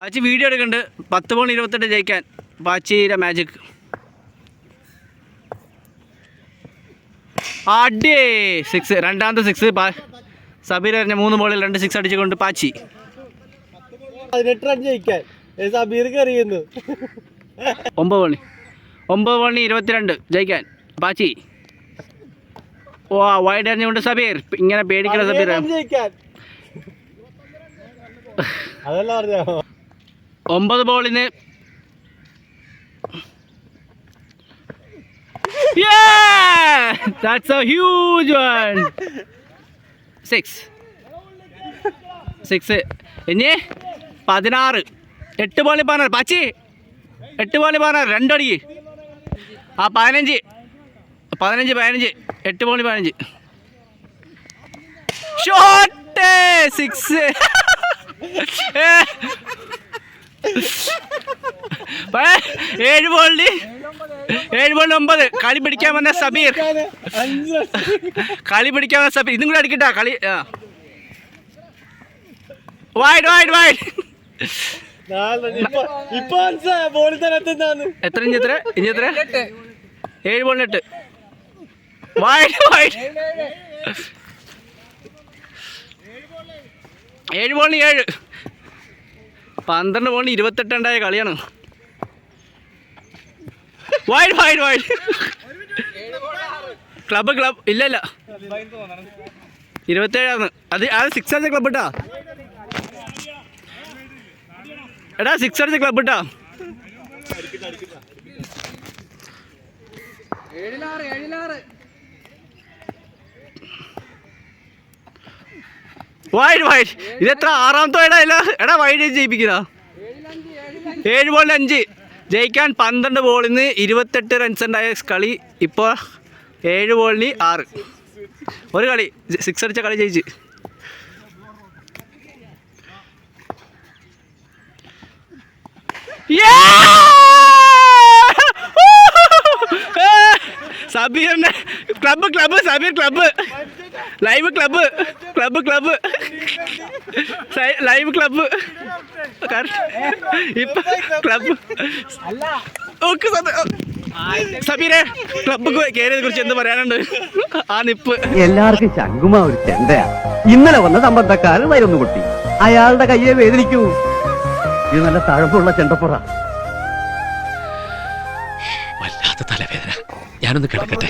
പാച്ചി video എടുക്കുന്നുണ്ട്. 10 ball 28 ജയിക്കാൻ പാച്ചിയുടെ magic. അടി 6, രണ്ടാമത്തെ 6. സബീർ എറിഞ്ഞ 3 ബോളിൽ 2 6 അടിച്ചുകൊണ്ട് പാച്ചി 18 റൺ ജയിക്കാൻ സബീർ കറിയുന്നു. 9 ബോളിന് 22 ജയിക്കാൻ പാച്ചി. ഓ വൈഡ് എറിഞ്ഞുകൊണ്ട് സബീർ. ഇങ്ങനെ പേടിക്കണം സബീർ. അതല്ല പറഞ്ഞോ. 9 ബോളിന് that's a huge one. 6 ഇനി 16. 8 ബോളിൽ 16 പാച്ചി. 8 ബോളിൽ 16 2 അടിക്ക്. ആ 15 8 ബോളിൽ 15 ഷോട്ട് 6. 7 ബോളിൽ 9. കളി പിടിക്കാൻ വന്ന സബീർ. ഇതും കൂടെ അടിക്കട്ടാ കളി. വൈഡ് എത്ര ഇഞ്ച് 7 ബോളിന് 8. വൈഡ് 7 ബോളിന് 7. 12 ബോളിന് 28 ഉണ്ടായ കളിയാണ്. വൈഡ് ക്ലബ് ഇല്ല 27 അത് 6 അടിച്ച ക്ലബ് ഇട്ടാ. എടാ 6 അടിച്ച ക്ലബ് ഇട്ടാ. 7 വൈഡ് ഇതെത്ര 6ാമത്തെ വൈഡായില്ല. എടാ വൈഡ് ജയിപ്പിക്കുന്ന 7 ബോളിന് 5 ജയിക്കാൻ 12 ബോളിന് 28 റൺസ് ഉണ്ടായ കളി. ഇപ്പോൾ 7 ബോളിന് 6. ഒരു കളി 6 അടിച്ച കളി ജയിച്ച്. സബീറിന്റെ club Sabir club live club ഇപ്പൊ ക്ലബ്. സബീരെ ക്ലബ് കയറിയതിനെ കുറിച്ച് എന്ത് പറയാനുണ്ട്? ആ നിപ്പ് എല്ലാവർക്കും ശങ്കുമ ഒരു ചെണ്ടയാ. ഇന്നലെ വന്ന സംബന്ധക്കാരൻ വരൊന്നു കുട്ടി, അയാളുടെ കയ്യെ വേദനിക്കൂ. ഇത് നല്ല തഴമ്പുള്ള ചെണ്ടപ്പുറ. വല്ലാത്ത തലവേദന. ഞാനൊന്ന് കിടക്കട്ടെ.